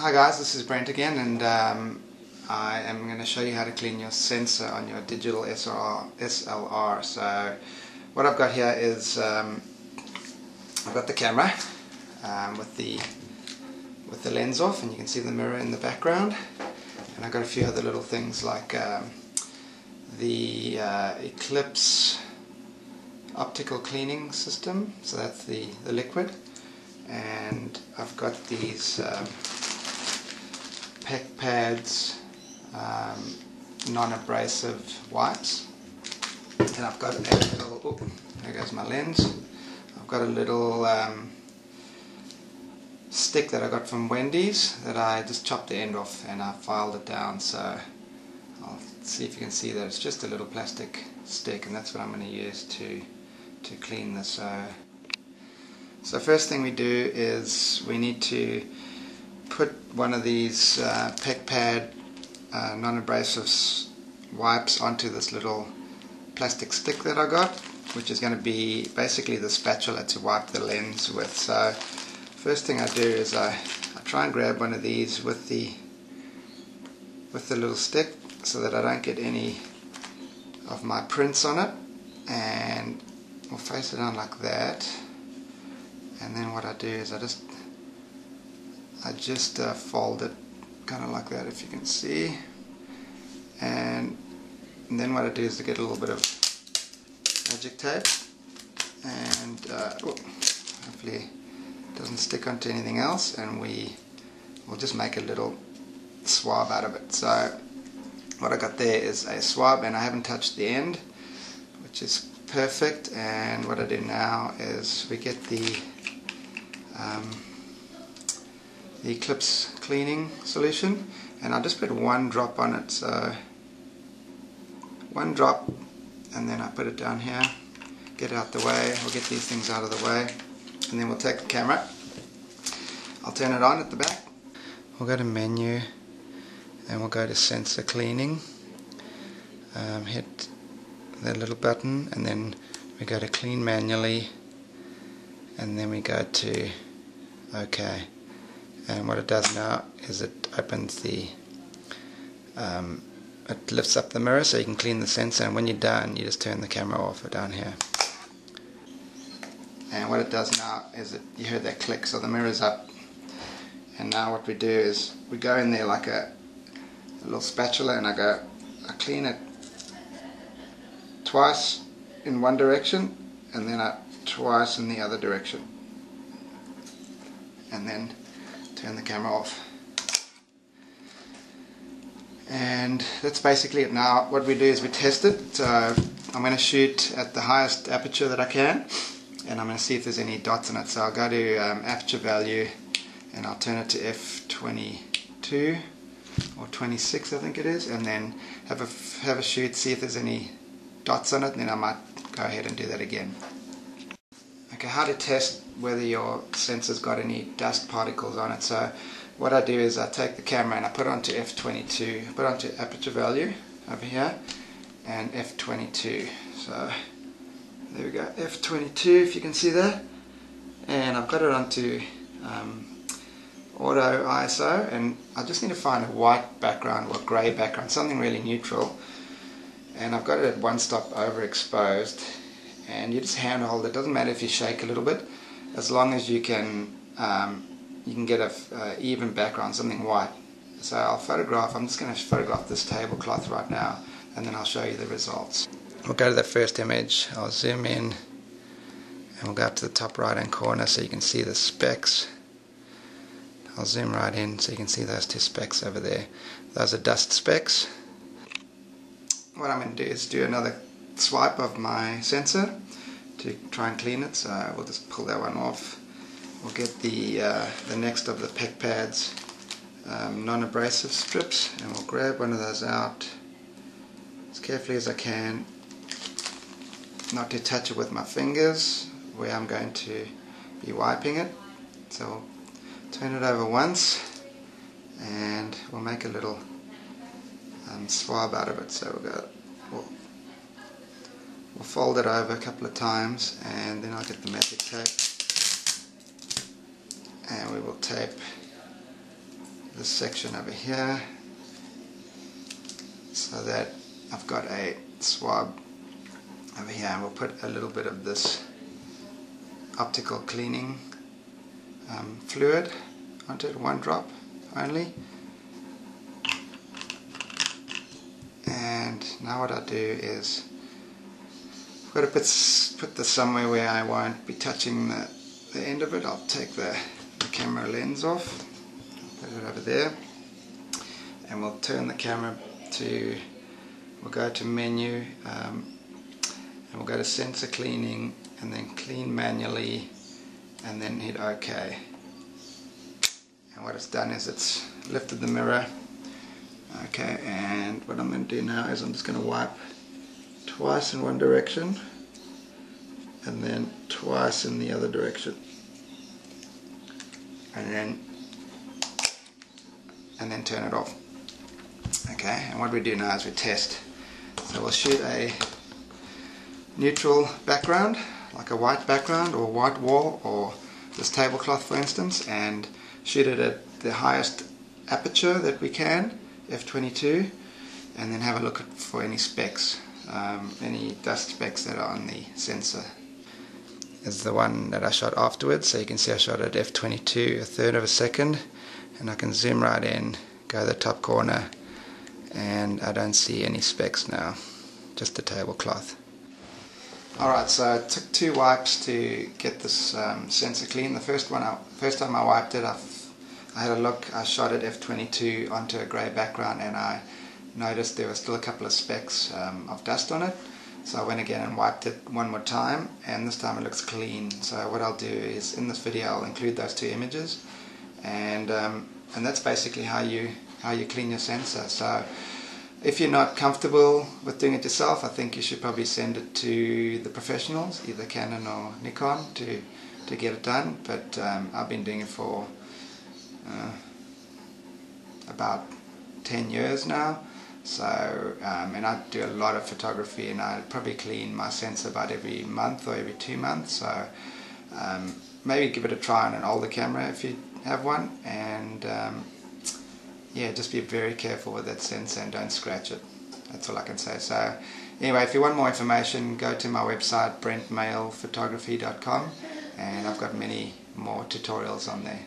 Hi guys, this is Brent again, and I am going to show you how to clean your sensor on your digital DSLR. So what I've got here is I've got the camera with the lens off, and you can see the mirror in the background, and I've got a few other little things like the Eclipse optical cleaning system, so that's the liquid, and I've got these PEC pads, non-abrasive wipes, and I've got a little, there goes my lens, I've got a little stick that I got from Wendy's that I just chopped the end off and I filed it down, so I'll see if you can see that it's just a little plastic stick, and that's what I'm going to use to clean this. So first thing we do is we need to put one of these PEC pad non-abrasive wipes onto this little plastic stick that I got, which is going to be basically the spatula to wipe the lens with. So first thing I do is I try and grab one of these with the little stick so that I don't get any of my prints on it, and we'll face it down like that. And then what I do is I just fold it kind of like that, if you can see, and then what I do is to get a little bit of magic tape, and hopefully it doesn't stick onto anything else, and we'll just make a little swab out of it. So what I got there is a swab, and I haven't touched the end, which is perfect. And what I do now is we get the Eclipse cleaning solution, and I'll just put one drop on it, so one drop, and then I put it down here, get it out the way, we'll get these things out of the way, and then we'll take the camera, I'll turn it on at the back, we'll go to menu, and we'll go to sensor cleaning, hit the little button, and then we go to clean manually, and then we go to OK. And what it does now is it opens the, it lifts up the mirror so you can clean the sensor, and when you're done you just turn the camera off down here. And what it does now is you heard that click, so the mirror's up, and now what we do is we go in there like a little spatula, and I clean it twice in one direction, and then twice in the other direction, and then turn the camera off. And that's basically it. Now what we do is we test it. So I'm going to shoot at the highest aperture that I can, and I'm going to see if there's any dots in it. So I'll go to aperture value, and I'll turn it to f22 or 26 I think it is, and then have a shoot, see if there's any dots on it, and then I might go ahead and do that again. Okay, how to test whether your sensor's got any dust particles on it. So what I do is I take the camera and I put it onto f22, put it onto aperture value over here, and f22. So there we go, f22, if you can see that, and I've got it onto auto ISO, and I just need to find a white background or grey background, something really neutral, and I've got it at one stop overexposed, and you just hand hold it. Doesn't matter if you shake a little bit, as long as you can get a even background, something white. So I'm just going to photograph this tablecloth right now, and then I'll show you the results. We'll go to the first image, I'll zoom in, and we'll go up to the top right hand corner so you can see the specks. I'll zoom right in so you can see those two specks over there. Those are dust specks. What I'm going to do is do another swipe of my sensor to try and clean it, so we'll just pull that one off. We'll get the next of the PEC pads non-abrasive strips, and we'll grab one of those out as carefully as I can, not to touch it with my fingers where I'm going to be wiping it. So we'll turn it over once, and we'll make a little swab out of it. So we'll fold it over a couple of times, and then I'll get the magic tape, and we will tape this section over here so that I've got a swab over here, and we'll put a little bit of this optical cleaning fluid onto it, 1 drop only. And now what I do is I've got to put this somewhere where I won't be touching the end of it. I'll take the camera lens off, put it over there, and we'll turn the camera to, we'll go to menu, and we'll go to sensor cleaning, and then clean manually, and then hit OK. And what it's done is it's lifted the mirror. Okay, and what I'm going to do now is I'm just going to wipe twice in one direction and then twice in the other direction, and then turn it off. Okay, and what we do now is we test. So we'll shoot a neutral background, like a white background or white wall or this tablecloth for instance, and shoot it at the highest aperture that we can, f/22, and then have a look for any specks, any dust specks that are on the sensor. Is the one that I shot afterwards, so you can see I shot at f/22, 1/3 of a second, and I can zoom right in, go to the top corner, and I don't see any specks now, just the tablecloth. Alright, so it took 2 wipes to get this sensor clean. The first time I wiped it, I had a look, I shot at f/22 onto a grey background, and I noticed there were still a couple of specks of dust on it. So I went again and wiped it one more time, and this time it looks clean. So what I'll do is, in this video I'll include those 2 images, and that's basically how you clean your sensor. So if you're not comfortable with doing it yourself, I think you should probably send it to the professionals, either Canon or Nikon, to get it done. But I've been doing it for about 10 years now, so and I do a lot of photography, and I probably clean my sensor about every month or every 2 months. So maybe give it a try on an older camera if you have one, and yeah, just be very careful with that sensor and don't scratch it. That's all I can say. So anyway, if you want more information, go to my website brentmailphotography.com, and I've got many more tutorials on there.